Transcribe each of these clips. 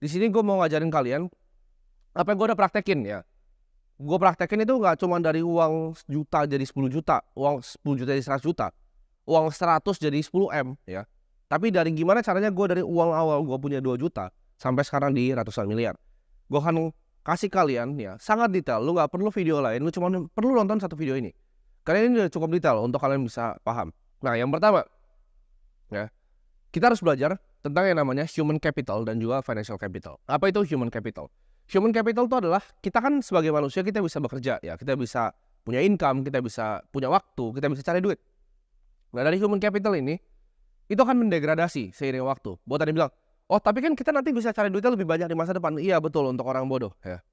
Di sini gue mau ngajarin kalian apa yang gue udah praktekin ya. Gue praktekin itu nggak cuma dari uang juta jadi 10 juta, uang 10 juta jadi 100 juta, uang 100 jadi 10 M ya. Tapi dari gimana caranya gue dari uang awal gue punya 2 juta sampai sekarang di ratusan miliar. Gue akan kasih kalian ya sangat detail. Lu nggak perlu video lain, lu cuma perlu nonton satu video ini. Karena ini udah cukup detail untuk kalian bisa paham. Nah, yang pertama ya, kita harus belajar tentang yang namanya human capital dan juga financial capital. Apa itu human capital? Human capital itu adalah kita kan sebagai manusia kita bisa bekerja ya, kita bisa punya income, kita bisa punya waktu, kita bisa cari duit. Nah, dari human capital ini itu akan mendegradasi seiring waktu. Buat tadi bilang, oh tapi kan kita nanti bisa cari duitnya lebih banyak di masa depan. Iya betul, untuk orang bodoh ya.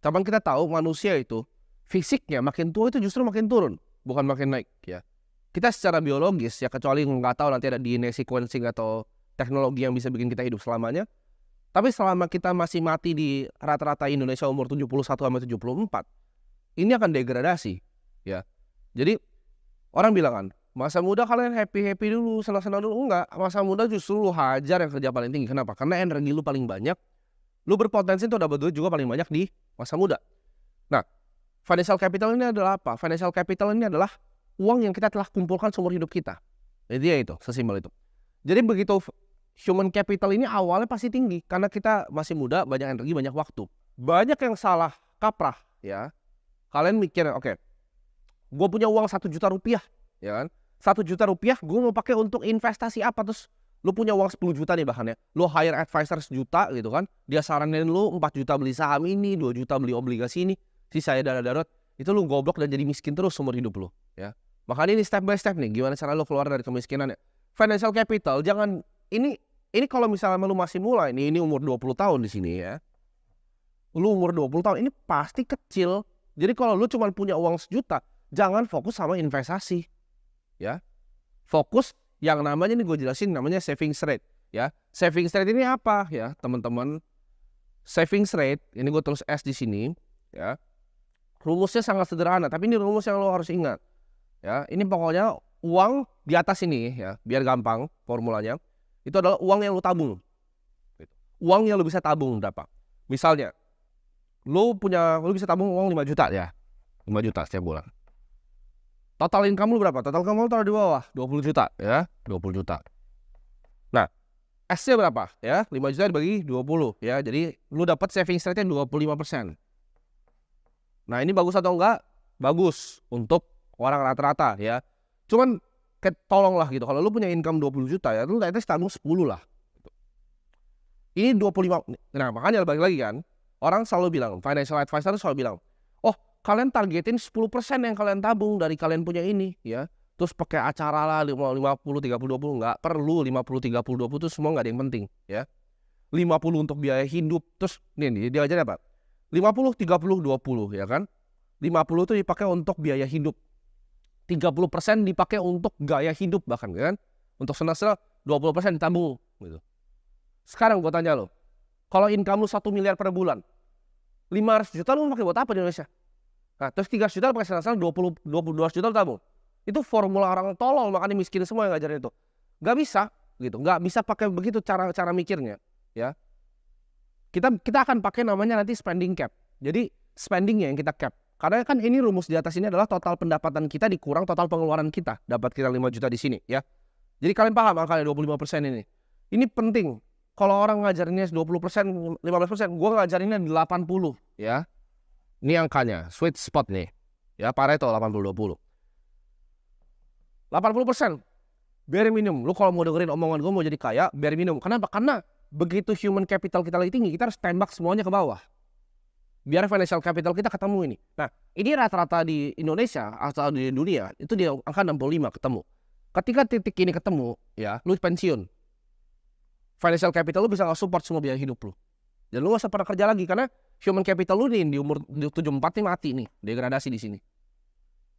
Tapi kita tahu manusia itu fisiknya makin tua itu justru makin turun, bukan makin naik ya. Kita secara biologis ya, kecuali nggak tahu nanti ada DNA sequencing atau teknologi yang bisa bikin kita hidup selamanya. Tapi selama kita masih mati di rata-rata Indonesia umur 71 sampai 74, ini akan degradasi ya. Jadi orang bilang kan, masa muda kalian happy-happy dulu, senang-senang dulu. Enggak, masa muda justru lu hajar yang kerja paling tinggi. Kenapa? Karena energi lu paling banyak. Lu berpotensi untuk dapat duit juga paling banyak di masa muda. Nah, financial capital ini adalah apa? Financial capital ini adalah uang yang kita telah kumpulkan seumur hidup kita. Jadi ya itu, sesimpel itu. Jadi begitu human capital ini awalnya pasti tinggi karena kita masih muda, banyak energi, banyak waktu. Banyak yang salah kaprah ya. Kalian mikir, oke, gue punya uang 1 juta rupiah, ya kan? 1 juta rupiah gue mau pakai untuk investasi apa? Terus lu punya uang 10 juta nih bahkan ya. Lu hire advisor 1 juta gitu kan. Dia saranin lu 4 juta beli saham ini, 2 juta beli obligasi ini, sisanya dana darurat. Itu lu goblok dan jadi miskin terus seumur hidup lu ya. Makanya ini step by step nih, gimana cara lu keluar dari kemiskinan ya. Financial capital jangan ini kalau misalnya lu masih mulai nih, ini umur 20 tahun di sini ya. Lu umur 20 tahun ini pasti kecil. Jadi kalau lu cuma punya uang 1 juta, jangan fokus sama investasi. Ya. Fokus yang namanya nih gue jelasin namanya savings rate ya. Savings rate ini apa ya, teman-teman? Savings rate, ini gue tulis S di sini ya. Rumusnya sangat sederhana, tapi ini rumus yang lo harus ingat. Ya, ini pokoknya uang di atas ini ya, biar gampang formulanya. Itu adalah uang yang lu tabung. Uang yang lu bisa tabung berapa? Misalnya, lu bisa tabung uang 5 juta ya. 5 juta setiap bulan. Total income lu berapa? Total income lu taruh di bawah, 20 juta ya, 20 juta. Nah, S-nya berapa ya? 5 juta dibagi 20 ya. Jadi lu dapat savings rate-nya 25%. Nah, ini bagus atau enggak? Bagus untuk orang rata-rata ya. Cuman tolonglah gitu, kalau lu punya income 20 juta ya, lu kayaknya tabung 10 lah. Ini 25. Nah, makanya balik lagi kan, orang selalu bilang, financial advisor selalu bilang, oh kalian targetin 10% yang kalian tabung dari kalian punya ini ya. Terus pakai acara lah 50, 30, 20, nggak perlu 50, 30, 20 itu semua nggak ada yang penting ya. 50 untuk biaya hidup, terus nih dia aja apa? 50, 30, 20 ya kan. 50 itu dipakai untuk biaya hidup. 30% dipakai untuk gaya hidup bahkan kan. Untuk senang-senang 20% ditabung gitu. Sekarang gue tanya lo, kalau income lu 1 miliar per bulan, 500 juta lu pakai buat apa di Indonesia? Nah, terus 300 juta pakai senang-senang 22 juta lu tabung. Itu formula orang tolol, makanya miskin semua yang ngajarin itu. Gak bisa gitu, gak bisa pakai begitu cara mikirnya ya. Kita akan pakai namanya nanti spending cap. Jadi spendingnya yang kita cap. Karena kan ini rumus di atas ini adalah total pendapatan kita dikurang total pengeluaran kita. Dapat kita 5 juta di sini ya. Jadi kalian paham angkanya 25% ini. Ini penting. Kalau orang ngajarinnya 20%, 15%, gue ngajarinnya 80 ya. Ini angkanya, sweet spot nih. Ya, Pareto 80-20. 80%. Bare minimum. Lu kalau mau dengerin omongan gue mau jadi kaya, bare minimum. Kenapa? Karena begitu human capital kita lagi tinggi, kita harus tembak semuanya ke bawah. Biar financial capital kita ketemu ini. Nah, ini rata-rata di Indonesia atau di dunia itu di angka 65 ketemu. Ketika titik ini ketemu, ya, lu pensiun. Financial capital lu bisa nge-support semua biaya hidup lu. Dan lu gak usah pernah kerja lagi karena human capital lu nih di umur 74 nih mati nih, degradasi di sini.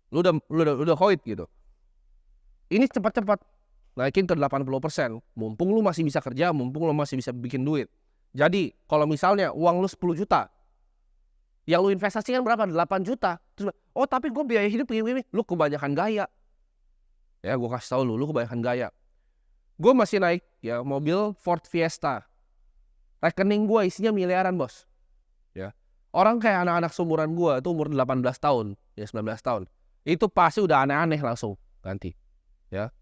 Lu udah hoid gitu. Ini cepat-cepat naikin ke 80%. Mumpung lu masih bisa kerja, mumpung lu masih bisa bikin duit. Jadi, kalau misalnya uang lu 10 juta, yang lu investasikan berapa? 8 juta. Terus, oh tapi gue biaya hidup begini. Lu kebanyakan gaya. Ya gue kasih tau lu kebanyakan gaya. Gue masih naik ya mobil Ford Fiesta. Rekening gue isinya miliaran, bos. Ya. Orang kayak anak-anak seumuran gue itu umur 18 tahun, ya 19 tahun. Itu pasti udah aneh-aneh langsung ganti. Ya.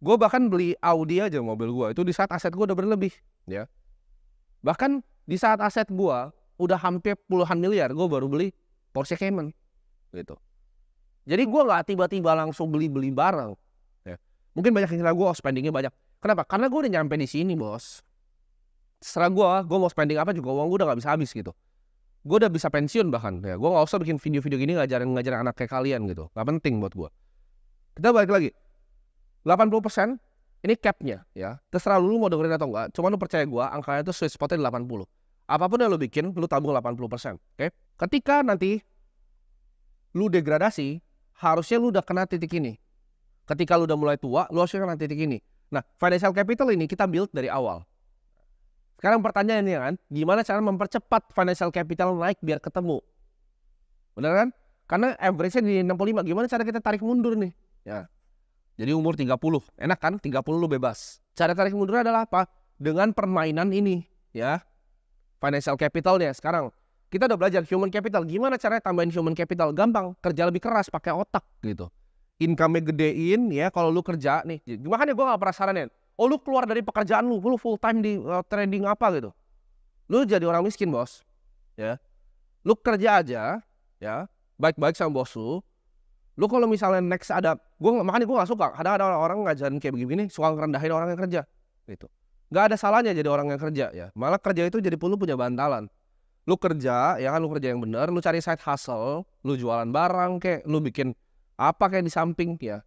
Gue bahkan beli Audi aja mobil gue itu di saat aset gue udah berlebih, ya. Bahkan di saat aset gue udah hampir puluhan miliar, gue baru beli Porsche Cayman, gitu. Jadi gue nggak tiba-tiba langsung beli barang. Ya. Mungkin banyak yang kira gue spendingnya banyak. Kenapa? Karena gue udah nyampe di sini, bos. Terserah gue mau spending apa juga uang gue udah nggak bisa habis gitu. Gue udah bisa pensiun bahkan. Ya, gue nggak usah bikin video-video gini ngajarin anak kayak kalian gitu. Nggak penting buat gue. Kita balik lagi. 80% ini capnya, ya. Terserah lu mau dengerin atau enggak. Cuma lu percaya gue, angkanya itu sweet spotnya 80. Apapun yang lu bikin, lu tabung 80%. Oke? Ketika nanti lu degradasi, harusnya lu udah kena titik ini. Ketika lu udah mulai tua, lu harusnya kena titik ini. Nah, financial capital ini kita build dari awal. Sekarang pertanyaannya kan, gimana cara mempercepat financial capital naik biar ketemu? Bener kan? Karena average-nya di 65, gimana cara kita tarik mundur nih? Ya. Jadi umur 30, enak kan? 30 lu bebas. Cara tarik mundur adalah apa? Dengan permainan ini, ya. Financial capitalnya sekarang. Kita udah belajar human capital. Gimana caranya tambahin human capital? Gampang, kerja lebih keras, pakai otak gitu. Income-nya gedein, ya. Kalau lu kerja nih, makanya gue gak pernah saranin. Oh, lu keluar dari pekerjaan lu full time di trading apa gitu. Lu jadi orang miskin, bos. Ya. Lu kerja aja, ya. Baik-baik sama bos lu. Lu kalau misalnya next ada, makanya gue gak suka. Ada orang ngajarin kayak begini, suka ngerendahin orang yang kerja, gitu. Gak ada salahnya jadi orang yang kerja, ya. Malah kerja itu jadi lu punya bantalan. Lu kerja, ya kan, lu kerja yang bener, lu cari side hustle, lu jualan barang, kayak lu bikin apa kayak di samping, ya.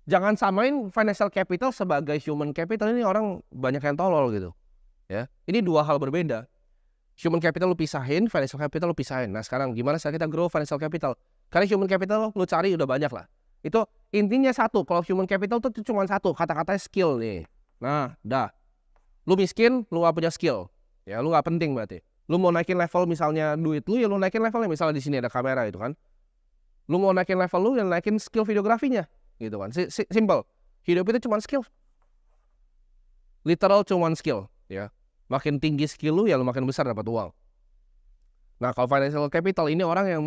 Jangan samain financial capital sebagai human capital. Ini orang banyak yang tolol gitu, ya. Ini dua hal berbeda. Human capital lu pisahin, financial capital lu pisahin. Nah sekarang gimana cara kita grow financial capital? Karena human capital lu cari udah banyak lah. Itu intinya satu. Kalau human capital tuh cuma satu. Kata-katanya skill nih. Nah dah. Lu miskin, lu gak punya skill. Ya lu gak penting berarti. Lu mau naikin level misalnya duit lu, ya lu naikin levelnya. Misalnya di sini ada kamera itu kan. Lu mau naikin level lu, ya naikin skill videografinya. Gitu kan. Simple. Hidup itu cuma skill. Literal cuma skill. Ya. Makin tinggi skill lu, ya lu makin besar dapat uang. Nah kalau financial capital ini orang yang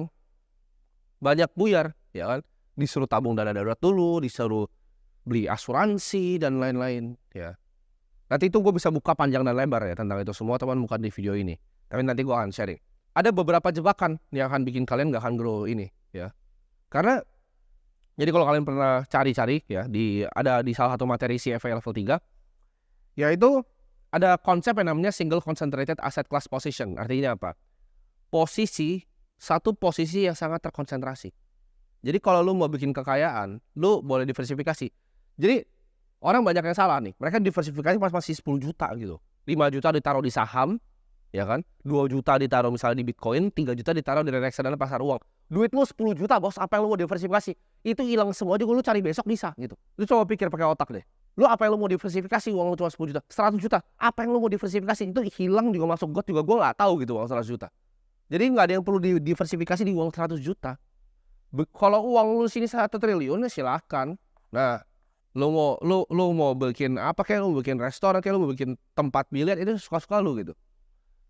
banyak buyar, ya kan, disuruh tabung dana darurat dulu, disuruh beli asuransi dan lain-lain, ya. Nanti itu gue bisa buka panjang dan lebar ya tentang itu semua, teman, bukan di video ini. Tapi nanti gue akan sharing. Ada beberapa jebakan yang akan bikin kalian gak akan grow ini, ya. Karena jadi kalau kalian pernah cari-cari ya ada di salah satu materi CFA level 3, yaitu ada konsep yang namanya single concentrated asset class position. Artinya apa? Satu posisi yang sangat terkonsentrasi. Jadi kalau lu mau bikin kekayaan, lu boleh diversifikasi. Jadi orang banyak yang salah nih. Mereka diversifikasi pas masih 10 juta gitu. 5 juta ditaruh di saham, ya kan? 2 juta ditaruh misalnya di Bitcoin, 3 juta ditaruh di reksadana pasar uang. Duit lu 10 juta, bos. Apa yang lu mau diversifikasi? Itu hilang semua juga, lu cari besok bisa gitu. Lu coba pikir pakai otak deh. Lu apa yang lu mau diversifikasi, uang lu cuma 10 juta, 100 juta. Apa yang lu mau diversifikasi? Itu hilang juga, masuk got juga gue gak tahu gitu uang 100 juta. Jadi nggak ada yang perlu diversifikasi di uang 100 juta. Kalau uang lu sini 1 triliun ya silahkan. Nah, lu mau bikin apa, kayak lu bikin restoran, kayak lu bikin tempat biliar, itu suka-suka lu gitu.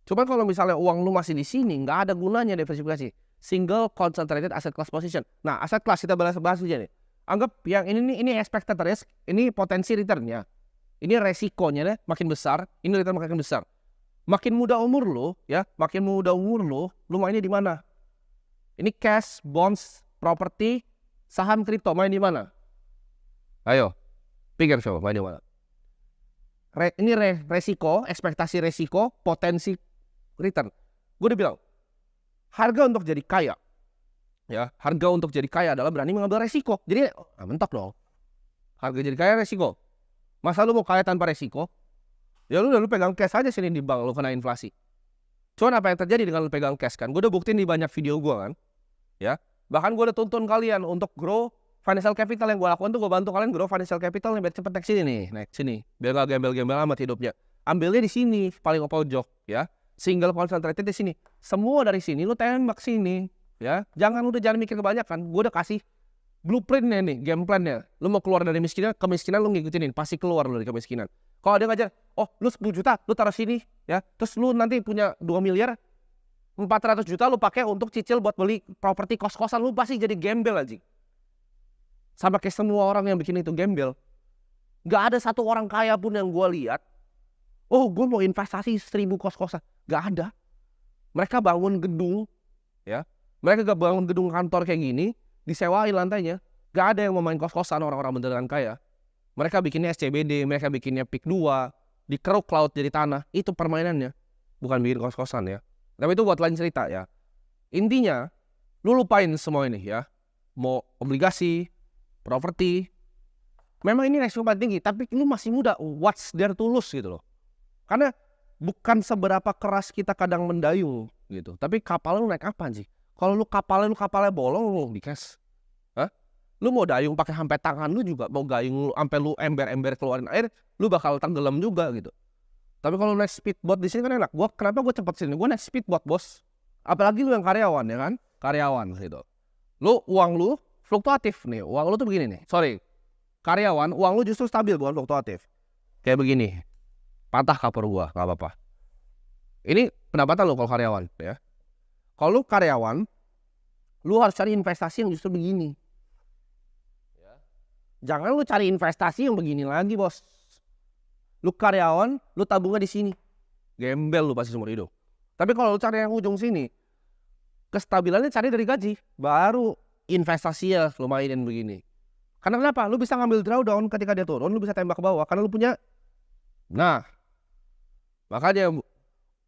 Cuman kalau misalnya uang lu masih di sini, nggak ada gunanya diversifikasi. Single concentrated asset class position. Nah, asset class kita bahas aja nih. Anggap yang ini expected risk, ini potensi returnnya. Ini resikonya deh, makin besar, ini return makin besar. Makin muda umur lo, ya, lu mainnya di mana? Ini cash, bonds, properti, saham, kripto, main di mana? Ayo, pikir coba, main di mana? Ini resiko, ekspektasi resiko, potensi return. Gue udah bilang, harga untuk jadi kaya, ya, harga untuk jadi kaya adalah berani mengambil resiko. Jadi, mentok dong. Harga jadi kaya resiko. Masa lu mau kaya tanpa resiko? Ya lu pegang cash aja sini di bank, lu kena inflasi. Cuman apa yang terjadi dengan lu pegang cash kan? Gue udah buktiin di banyak video gue kan, ya. Bahkan gue udah tuntun kalian untuk grow financial capital. Yang gue lakukan tuh gue bantu kalian grow financial capital biar cepet naik sini nih, naik sini. Biar gak gembel-gembel amat hidupnya. Ambilnya di sini, paling pojok, ya. Single concentrated di sini. Semua dari sini lu tembak sini, ya. Jangan mikir kebanyakan. Gue udah kasih blueprintnya nih, game plan-nya. Lu mau keluar dari kemiskinan lu ngikutin ini, pasti keluar lu dari kemiskinan. Kalau dia ngajar, oh lu 10 juta, lu taruh sini ya. Terus lu nanti punya 2 miliar, 400 juta lu pakai untuk cicil buat beli properti kos-kosan, lu pasti jadi gembel aja. Sama kayak semua orang yang bikin itu gembel. Gak ada satu orang kaya pun yang gue lihat, oh gue mau investasi 1000 kos-kosan. Gak ada. Mereka bangun gedung, ya. Mereka gak bangun gedung kantor kayak gini, disewain lantainya. Gak ada yang mau main kos-kosan orang-orang beneran kaya. Mereka bikinnya SCBD, mereka bikinnya PIK 2, dikeruk laut jadi tanah. Itu permainannya. Bukan bikin kos-kosan ya. Tapi itu buat lain cerita ya. Intinya, lu lupain semua ini ya. Mau obligasi, properti. Memang ini resiko paling tinggi, tapi lu masih muda. What's there to lose gitu loh. Karena bukan seberapa keras kita kadang mendayung gitu. Tapi kapal lu naik kapan sih? Kalau lu kapalnya bolong, lu di cash. Hah? Lu mau dayung pakai sampai tangan lu juga, mau gayung lu sampai lu ember-ember keluarin air, lu bakal tenggelam juga gitu. Tapi kalau naik speedboat di sini kan enak. Kenapa gue cepet sini? Gue naik speedboat, bos. Apalagi lu yang karyawan ya kan? Karyawan gitu. Uang lu fluktuatif nih. Uang lu tuh begini nih. Sorry. Karyawan, uang lu justru stabil, bukan fluktuatif. Kayak begini. Patah kapur gua, nggak apa-apa. Ini pendapatan lu kalau karyawan ya. Kalau lu karyawan, lu harus cari investasi yang justru begini. Jangan lu cari investasi yang begini lagi, bos. Lu karyawan, lu tabungnya di sini. Gembel lu pasti seumur hidup. Tapi kalau lu cari yang ujung sini, kestabilannya cari dari gaji. Baru investasi ya lu mainin begini. Karena kenapa? Lu bisa ngambil drawdown ketika dia turun, lu bisa tembak ke bawah. Karena lu punya. Nah, makanya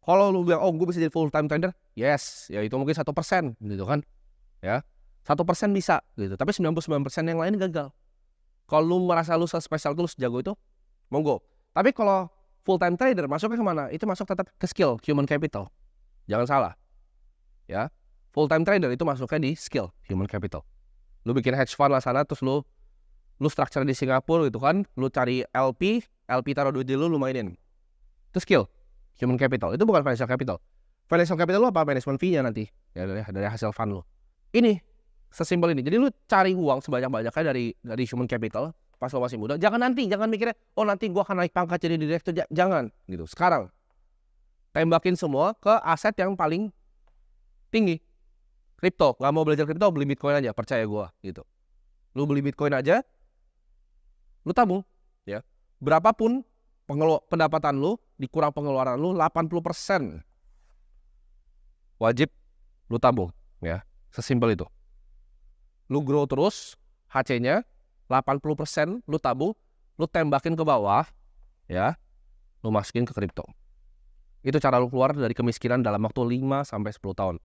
kalau lu bilang, oh gue bisa jadi full time trader, yes, ya itu mungkin 1% gitu kan. Ya, 1% bisa gitu. Tapi 99% yang lain gagal. Kalau lu merasa lu spesial itu, lu sejago itu, monggo. Tapi kalau full time trader masuknya kemana? Itu masuk tetap ke skill, human capital. Jangan salah. Ya, full time trader itu masuknya di skill, human capital. Lu bikin hedge fund lah sana, terus lu structure di Singapura gitu kan, lu cari LP taruh duit di lu mainin. Itu skill, human capital. Itu bukan financial capital. Financial capital lu apa? Management fee-nya nanti ya dari hasil fund lu. Ini sesimpel ini. Jadi lu cari uang sebanyak-banyaknya dari human capital pas lo masih muda. Jangan mikirnya, oh nanti gua akan naik pangkat jadi direktur. Jangan gitu. Sekarang tembakin semua ke aset yang paling tinggi. Kripto. Gak mau belajar kripto, beli Bitcoin aja, percaya gua gitu. Lu beli Bitcoin aja, lu tabung ya. Berapapun pendapatan lu dikurang pengeluaran lu, 80% wajib lu tabung ya. Sesimpel itu. Lu grow terus, HC-nya 80% lu tabung, lu tembakin ke bawah ya. Lu masukin ke kripto. Itu cara lu keluar dari kemiskinan dalam waktu 5 sampai 10 tahun.